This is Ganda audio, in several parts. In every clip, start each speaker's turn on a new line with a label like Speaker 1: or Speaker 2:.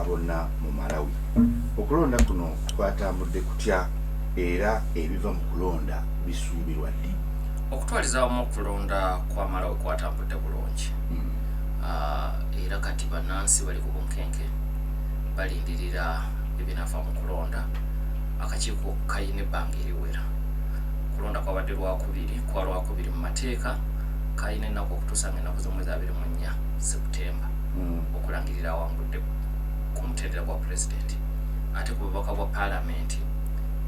Speaker 1: bonna mu Malawi. Okulonda kuno kwatambudde kutya era ebiva mu kulonda bisuubirwa ddi?
Speaker 2: Okutwaliza wamu okulonda kwa Malawi kwatambudde bulungi. Era kati bannansi bali ku bunkenke balindirira ebinava mu kulonda. Akakiiko kayina ebbanga eriwera. Kulonda kwabadde lwakubiri mu mateeka, kayina ennaku okutuusa ng'ennaku z'omwezi 24 Septemba okulangirira awangudde ku mutendera gwa pulezidenti. Ate ku bubaka bwa paalamenti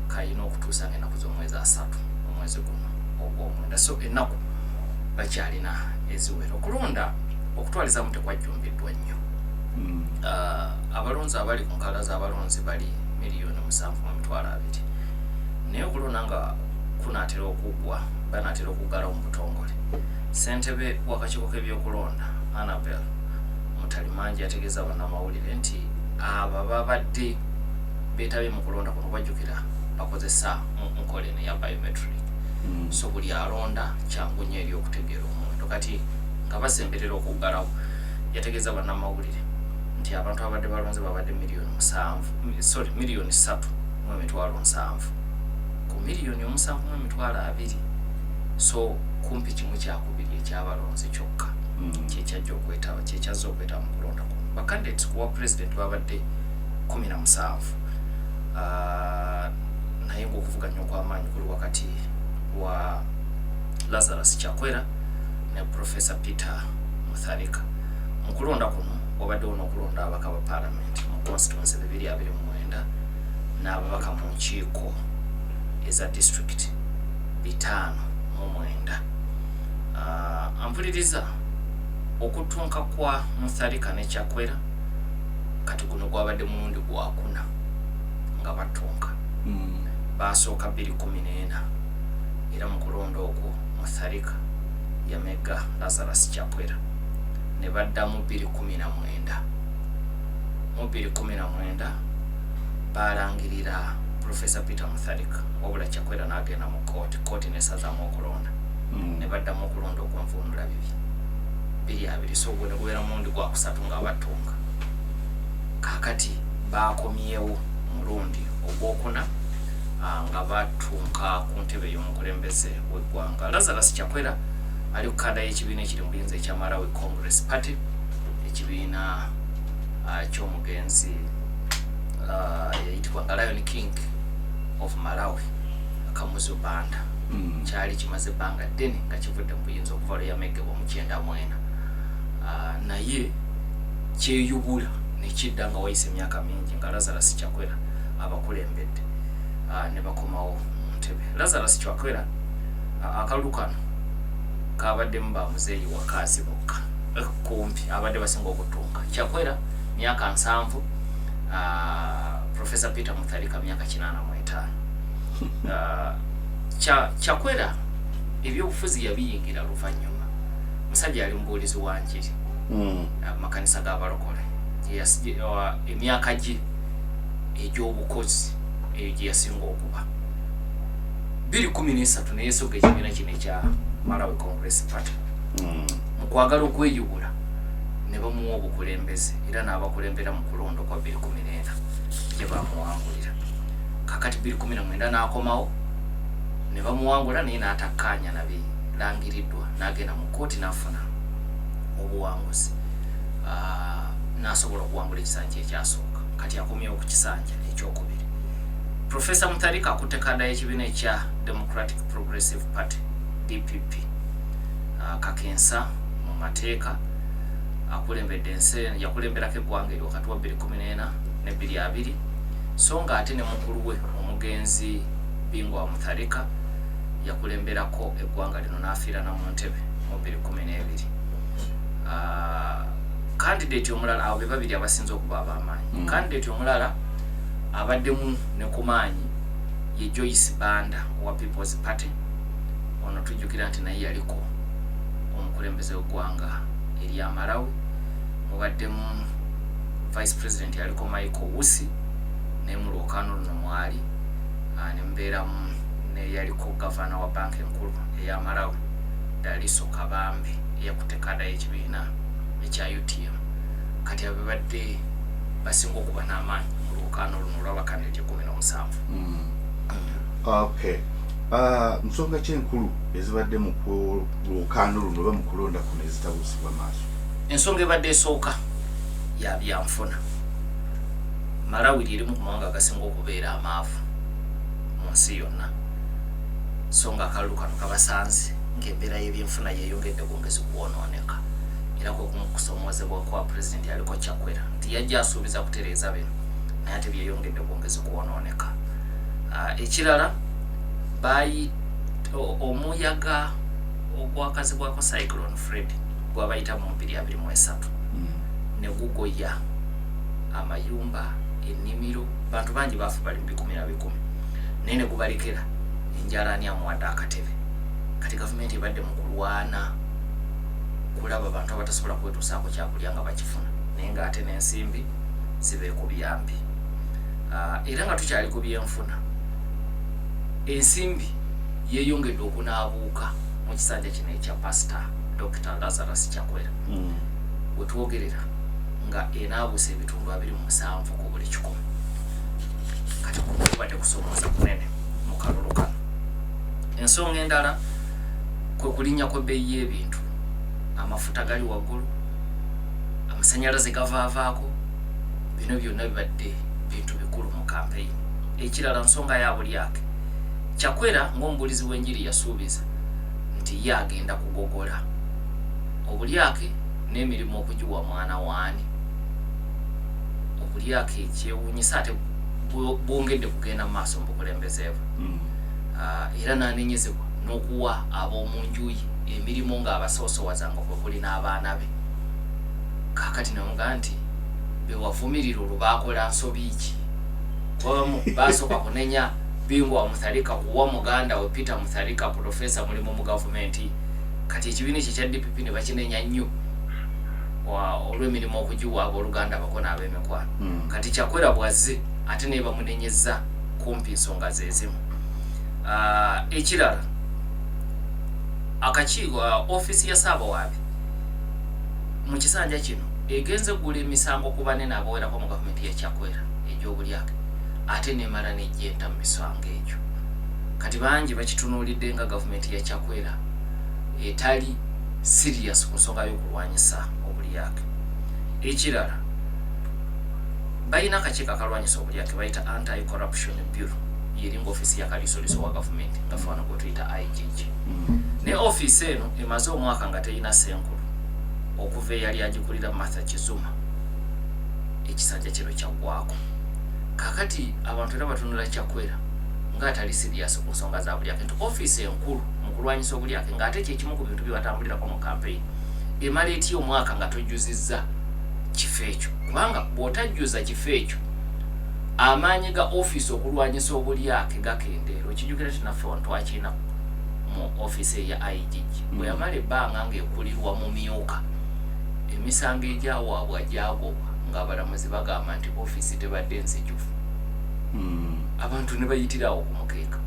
Speaker 2: kayina okutuusa ng'ennaku z'omwezi 3 omwezi guno ogw'omwenda. So ennaku bakyalina eziwera. Okulonda okutwalizamu tekwajjumbiddwa nnyo. Abalonzi abali ku nkala z'abalonzi bali 7,200,000. Naye okulonda nga kunaatera okuggwa, banaatera okuggalawo mu butongole. Ssentebe w'akakiiko k'ebyokulonda Annabel Mutalimanji yategeeza bannamawulire nti abo babadde beetabye mu kulonda kuno bajjukira bakozesa nkola eno ya biometric. So buli alonda kyangu nnyo eri okutegeera omuwendo. Kati nga basemberera okuggalawo, yategeeza bannamawulire nti abantu abadde balonze babadde 3,7,7,000 ku 7,7,200,000. So kumpi kimu kyakubiri ekyabalonzi kyokka kyekyaza okwetaba mu kulonda kuno. Bakandidates ku bwa pulezidenti babadde 17. Naye ng'okuvuganya okw'amaanyi kuli wakati wa Lazarus Chakwera ne Professor Peter Mutharika. Mu kulonda kuno wabaddewo n'okulonda ababaka ba paalamenti mu constituency 229 n'ababaka mu nkiiko eza district 509. Ampuliriza okutunka kwa Mutharika ne Chakwera kati guno gwabadde mulundi gwakuna nga batunka. Basooka 2014 era mu kulonda okwo Mutharika yamega Lazarus Chakwera ne baddamu 2019. Mu 2019 balangirira Professor Peter Mutharika wabula Chakwera n'agenda mu kooti n'esazaamu okulonda. Ne baddamu okulonda okwenvuunula 2. So gwe ne gubeera mulundi gwa kusatu nga batunga. Kaakati bakomyewo mulundi ogwokuna nga batunka ku ntebe y'omukulembeze w'eggwanga. Lazarus Chakwera ali ku kada y'ekibiina ekiri mu buyinza ekya Malawi Congress Party, ekibiina ky'omugenzi yayitibwa nga Lion King of Malawi Kamuzu Banda. Kyali kimaze ebbanga ddene nga kivudde mu buyinza okuva lwe yamegebwa mu 1994. Naye kyeyubula ne kidda nga wayise emyaka mingi nga Lazarus Chakwera abakulembedde ne bakomawo mu ntebe. Lazarus Chakwera akalulu kano kabaddemu bamuzeeyi wakazi bokka kumpi abadde basinga okutunga. Chakwera myaka 7, Professor Peter Mutharika myaka 85. Chakwera ebyobufuzi yabiyingira luvannyuma. Musajja yali mubuulizi wa njiri makanisa g'abalokole. Emyaka gye egy'obukozi eyo gye yasinga okuba 2013 ne yeesooka ekibiina kino ekya Malawi Congress Party. Mu kwagala okweyubula ne bamuwa obukulembeze era n'abakulembera mu kulonda kwa 2014 gye bamuwangulira. Kakati 2019 n'akomawo ne bamuwangula naye n'atakkaanya nabirangiriddwa n'agenda mu kooti n'afuna obuwanguzi. N'asobola okuwangula ekisanja ekyasooka. Kati akomyewo ku kisanja ekyokubiri. Professor Mutharika akutte kada y'ekibiina ekya Democratic Progressive Party DPP. Kakensa mu mateeka akulembedde yakulemberako eggwanga eri wakati wa 2014 ne 2020. So nga ate ne mukulu we omugenzi Bingwa Mutharika yakulemberako eggwanga lino n'afiira na mu ntebe mu 2012. Candidate omulala abo be babiri abasinze okuba ab'amaanyi. Candidate omulala abaddemu ne ku maanyi ye Joyce Banda wa People's Party. Ono tujjukira nti naye yaliko omukulembeze w'eggwanga erya Malawi. Mubaddemu Vice President yaliko Michael Wusi ne mu lwokaano luno mwali ne mbeeramu ne yaliko Gavana wa banka enkulu eya Malawi Daliso Kabambe eyakutte kada y'ekibiina ekya UTM. Kati ababadde basinga okuba n'amaanyi mu lwokaano luno olw'abakandida 17.
Speaker 1: Okay. Nsonga kyenkulu ezibadde mu lwokaano luno oba mu kulonda kuno ezitabuusibwa maaso?
Speaker 2: Ensonga ebadde esooka ya byanfuna. Malawi lyerimu ku mawanga agasinga okubeera amaavu mu nsi yonna, so nga akalulu kano kabasanze ng'embeera y'ebyenfuna yeeyongedde bwongezi kuwonooneka, era kwe kumu kusomoozebwa kwa pulezidenti aliko Kyakwera nti yajja asuubiza kutereeza bino naye ate byeyongedde bwongezi kuwonooneka. Ekirala omuyaga ogwakazibwako Cyclone Fred gwabayita mu 2023 ne gugoya amayumba, ennimiro, bantu bangi baafa bali mu 10,000 naye ne gubalekera enjala ani amuwadde akatebe. Kati gavumenti ebadde mu kulwana kulaba abantu abatasobola kwetuusaako kyakulya nga bakifuna, naye ng'ate n'ensimbi zibeekubiyambi. Era nga tukyali ku byenfuna, ensimbi yeeyongedde okunaabuuka mu kisanja kino ekya Pastor Dr. Lazarus Kyakwera we twogerera nga enaabuusa ebitundu 27 ku buli 100. Kati kubadde kusomooza kunene mu kalulu kano. Ensonga endala kwe kulinnya kw'ebbeeyi y'ebintu, amafuta gali waggulu, amasannyalaze gavaavaako, bino byonna bibadde bintu bikulu mu kampeyini. Ekirala nsonga ya Bulyake. Kyakwera ng'omubuulizi w'enjiri yasuubiza nti ye agenda kugogola Obulyake n'emirimu okugiwa mwana waani. Obulyake ekyewuunyisa ate bwongedde kugenda mu maaso mu bukulembeze bwe. Era n'anenyezebwa n'okuwa ab'omu nju ye emirimu ng'abasoosowazanga kwe kuli n'abaana be. Kaakati namugaa nti bewavumirira olwo baakola nsobi ki? Wamu baasooka kunenya Bingwa Mutharika kuwa muganda we Peter Mutharika profesa mulimu mu gavumenti. Kati ekibiina ekyo kya DPP ne bakinenya nnyo olw'emirimu okugiwa abooluganda bako n'ab'emikwano. Kati Kyakwera bwazze ate ne bamunenyezza kumpi nsonga ze zimu. Ekirala akakiiko ofiisi ya Ssaabawaabi mu kisanja kino egenze gula emisango ku banene abawerako mu gavumenti ya Kyakwera egy'Obulyake ate nemala nejjenta mu misango egyo. Kati bangi bakitunuulidde nga gavumenti ya Kyakwera etali serious ku nsonga y'okulwanyisa Obulyake. Ekirala balina akakiiko akalwanyisa Obulyake bayita Anti-Corruption Bureau, yeringa ofiisi ya kaliisoliiso wa gavumenti nga fana gwe tuyita IGG. Ne ofiisi eno emaze omwaka nga terina ssenkulu okuva eyali agikulira Martha Kizuma ekisanja kino kyaggwaako. Kakati abantu era batunula Kyakwera ng'atali serious ku nsonga za Bulyake nti ofiisi enkulu mu kulwanyisa Obulyake ng'ate kyekimu ku bintu bye batambulirako mu kampeyini emala etya omwaka nga tojjuzizza kifo ekyo, kubanga bw'otajjuza kifo ekyo amaanyi ga ofiisi okulwanyisa Obulyake gakendeera. Okijjukira ti naffe wano twakirina mu ofiisi eya IGG bwe yamala ebbanga ng'ekulirwa mu myuka, emisango egyawaabwa gyagobwa ng'abalamuzi bagamba nti ofiisi tebadde nzijufu. Abantu ne bayitirawo ku mukeeka.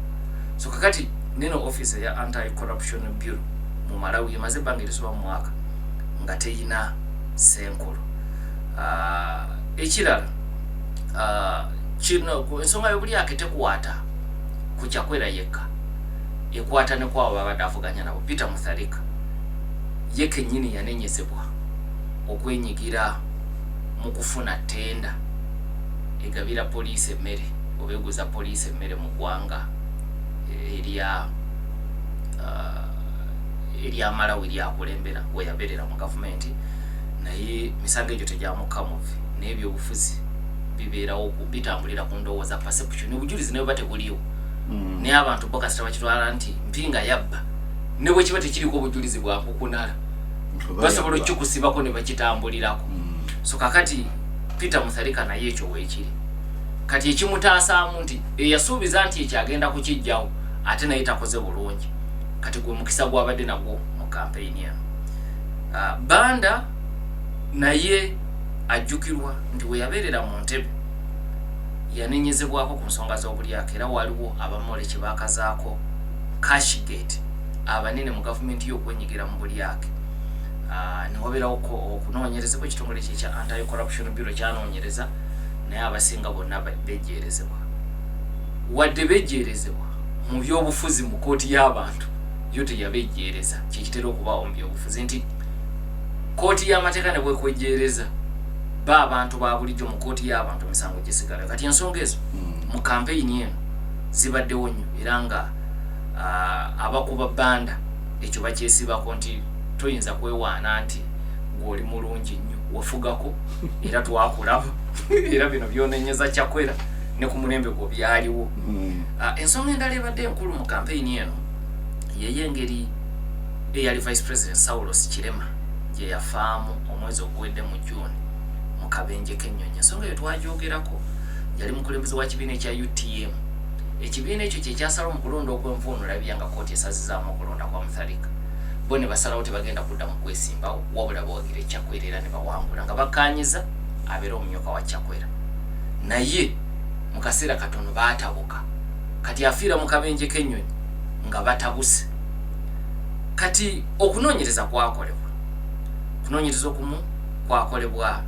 Speaker 2: So kakati neno ofiisi ya Anti-Corruption Bureau mu Malawi emaze ebbanga erisoba mu mwaka nga teyina ssenkulu. Ekirala kino ensonga y'Obulyake tekwata ku Kyakwera yekka, ekwata ne kwabo babadde avuganya nabo. Peter Mutharika ye kennyini yanenyezebwa okwenyigira mu kufuna ttenda egabira poliisi emmere oba eguza poliisi emmere mu ggwanga erya Malawi lyakulembera we yabeerera mu gavumenti, naye misango egyo tegyamukamuve n'ebyobufuzi bibeerawo bitambulira ku ndowooza perception. Obujulizi naye buba tebuliwo, naye abantu bo kasita bakitwala nti mpinga yabba, ne bwe kiba tekiriko obujulizi bwa kukunala basobola okikukusibako ne bakitambulirako. So kakati Peter Mutharika naye ekyo weekiri. Kati ekimutaasaamu nti eyasuubiza nti ekyagenda kukijjawo ate naye takoze bulungi. Kati gwe mukisa gwabadde nagwo mu kampeyini eno. Banda naye ajjukirwa nti we yabeerera mu Ntebe yanenyezebwako ku nsonga z'Obulyake, era waliwo abamole kye baakazaako Cashgate abanene mu gavumenti y'okwenyigira mu Bulyake. niwabirawo okunoonyereza ku kitongole kya Anti-Corruption Bureau kyanoonyereza naye abasinga bonna bejeerezebwa wadde bejeerezebwa mu byobufuzi mu kooti y'abantu yo teyabejeereza kikitera okubaawo mu byobufuzi nti kooti y'amateeka ne bwekwejeereza abantu ba bulijjo mu kooti y'abantu emisango gisigala kati ensonga ezo mu kampeyini eno zibaddewo nnyo era nga abakuba bbanda ekyo bakyesibako nti toyinza kwewaana nti ng'oli mulungi nnyo wafugako era twakulaba era bino byonenyeza Kyakwera ne ku mulembe gwo byaliwo. Ensonga endala ebadde enkulu mu kampeyini eno yeyengeri eyali Vice President Saulos Kirema gye yafaamu omwezi oguwedde mu June mu kabenje k'ennyonyi. Ensonga eyo twagyogerako yali mukulembeze wa kibiina ekya UTM. Ekibiina ekyo kye kyasalawo mu kulonda okwenvuunu olabye nga kooti esazizaamu okulonda kwa Mutharika. Bo ne basalawo tebagenda kudda mu kwesimbawo wabula bawagira Kyakwera era ne bawangula nga bakkaanyiza abeera omumyuka wa Kyakwera. Naye mu kaseera katono baatabuka kati afiira mu kabenje k'ennyonyi nga batabuse. Kati okunoonyereza kwakolebwa kunoonyereza okumu kwakolebwa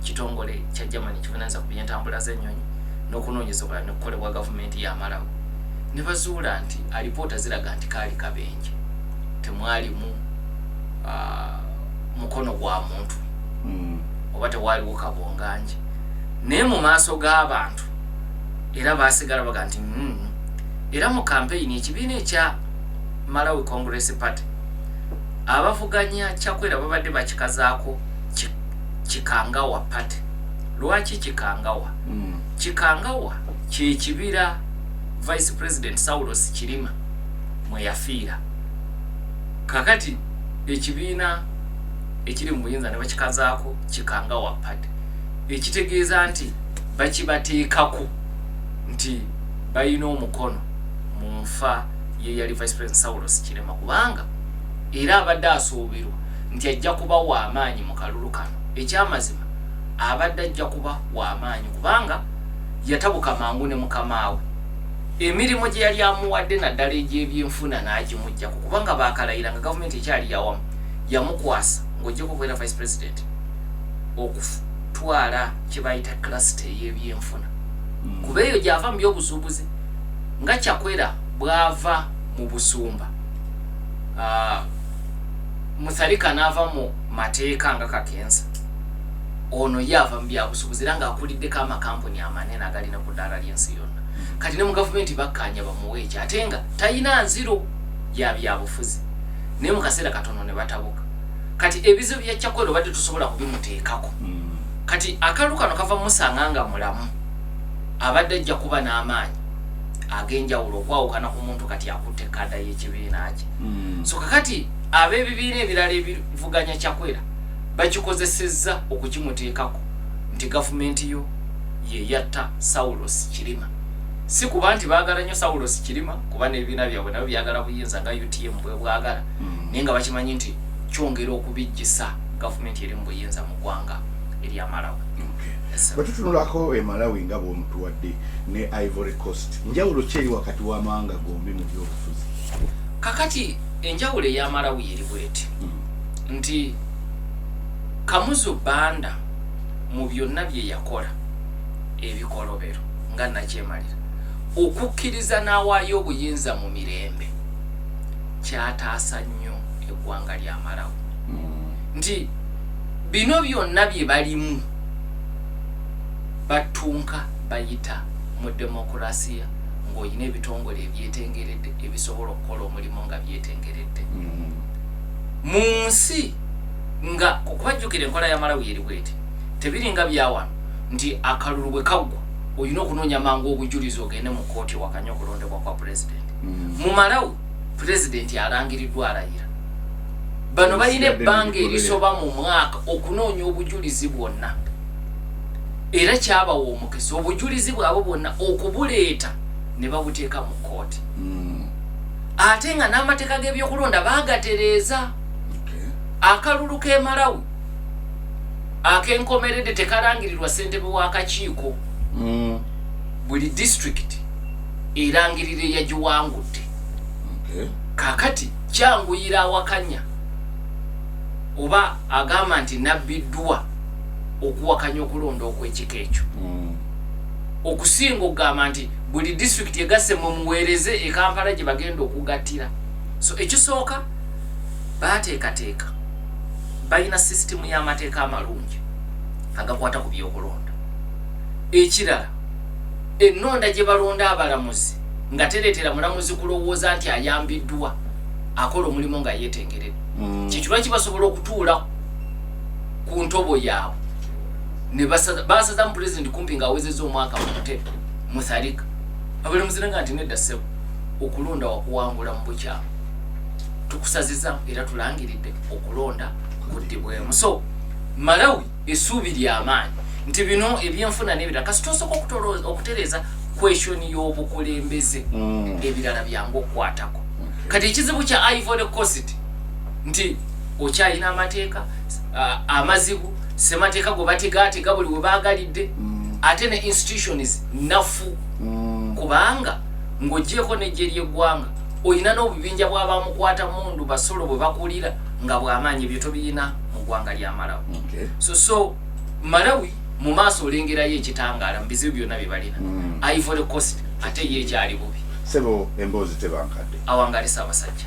Speaker 2: kitongole kya Germany kivunaanyizibwa ku by'entambula z'ennyonyi n'okunoonyereza okulala ne kukolebwa gavumenti ya Malawi ne bazuula nti alipoota ziraga nti kaali kabenje temwalimu mukono gwa muntu oba tewaaliwo kabonganje naye mu maaso g'abantu era baasigala baga nti era mu kampeyini ekibiina ekya Malawi Congress Party abavuganya Kyakwera babadde bakikazaako Kikangawa Party. Lwaki Kikangawa? Kikangawa kye kibira Vice President Saulos Kirima mwe yafiira. Kakati ekibiina ekiri mu buyinza ne bakikazaako Kikangawa Party ekitegeeza nti bakibateekako nti bayina omukono mu nfa ye yali Vice President Saulos Kirima kubanga era abadde asuubirwa nti ajja kuba w'amaanyi mu kalulu kano. Ekyamazima abadde ajja kuba w'amaanyi kubanga yatabuka mangu ne mukamaawe. Emirimu gye yali amuwadde naddala egy'ebyenfuna n'agimuggyako kubanga baakalayira nga gavumenti ekyali yawamu yamukwasa ng'ojja kubeera Vice President okutwala kye bayita cluster ey'ebyenfuna. Kuba eyo gy'ava mu by'obusuubuzi nga Kyakwera bw'ava mu busumba Mutharika n'ava mu mateeka nga Kakensa ono yava mu byabusuubuzi era ng'akuliddeko amakampuni amanene agalina ku ddaala ly'ensi yonna. Kati ne mu gavumenti bakkaanya bamuwe ekyo ate nga talina nziro ya byabufuzi naye mu kaseera katono ne batabuka. Kati ebizibu bya Kyakwera obadde tusobola kubimuteekako. Kati akalulu kano kava musanga nga mulamu abadde ajja kuba n'amaanyi ag'enjawulo okwawukana ku muntu kati akutte kadda y'ekibiina kye. So kakati ab'ebibiina ebirala ebivuganya Kyakwera bakikozesezza okukimuteekako nti gavumenti yo ye yatta Saulos Kirima. Si kuba nti baagala nnyo Saulos Kirima kuba n'ebibiina byabwe nabo byagala buyinza nga UTM bwe bwagala naye nga bakimanyi nti kyongera okubijjisa gavumenti eri mu buyinza mu ggwanga erya Malawi.
Speaker 1: Batutunulako Malawi nga bw'omutuwadde ne Ivory Coast. Njawulo ki eri wakati w'amawanga gombi mu byobufuzi?
Speaker 2: Kakati enjawulo eya Malawi eri bweti nti Kamuzu Banda mu byonna bye yakola ebikolobero nga nakyemalira okukkiriza n'awaayo obuyinza mu mirembe kyataasa nnyo eggwanga lya Malawi. Nti bino byonna bye balimu batunka bayita mu demokrasiya ng'olina ebitongole ebyetengeredde ebisobola okukola omulimu nga byetengeredde mu nsi nga okubajjukira enkola ya Malawi eri bweti tebiringa byawano nti akalulu bwe kaggwa olina okunoonya mangu obujulizi ogende mu kooti wakanya okulondebwa kwa pulezidenti. Mu Malawi pulezidenti alangiriddwa alayira. Bano balina ebbanga erisoba mu mwaka okunoonya obujulizi bwonna era kyabawa omukisa obujulizi bwabwe bwonna okubuleeta ne babuteeka mu kooti. Ate nga n'amateeka g'ebyokulonda baagatereeza. Akalulu k'e Malawi ak'enkomeredde tekalangirirwa ssentebe w'akakiiko. Buli district erangirira eyagiwangudde. Kakati kyanguyira awakanya oba agamba nti nabbiddwa okuwakanya okulonda okw'ekika ekyo okusinga okugamba nti buli district egasse mumuweereze e Kampala gye bagenda okugattira. So ekisooka baateekateeka balina sisitemu y'amateeka amalungi agakwata ku byokulonda. Ekirala ennonda gye balonda abalamuzi nga tereetera mulamuzi kulowooza nti ayambiddwa akola omulimu nga yeetengeredde. Kiki lwaki basobola okutuula ku ntobo yaabwe ne basaza mu pulezidenti kumpi ng'awezezza omwaka mu ntebe Mutharika abalamuzi nga nti nedda ssebo okulonda wakuwangula mu bukyamu tukusaziza era tulangiridde okulonda kuddibwemu. So Malawi essuubi ly'amaanyi nti bino ebyenfuna n'ebirala kasi tosooka okutereeza question y'obukulembeze ebirala byangu okukwatako. Kati ekizibu kya Ivory Coast nti okyalina amateeka amazibu semateeka go bategaatega buli we baagalidde ate ne institutions nafu kubanga ng'oggyeko n'eggye ly'eggwanga oyina n'obubinja bw'abamukwata mundu basolo bwe bakulira nga bw'amaanyi ebyo tobirina mu ggwanga lya Malawi. So Malawi mu maaso olengerayo ekitangaala mu bizibu byonna bye balina. Ivory Coast ate ye ekyali bubi.
Speaker 1: Sebo emboozi tebankadde.
Speaker 2: Awangalisa abasajja.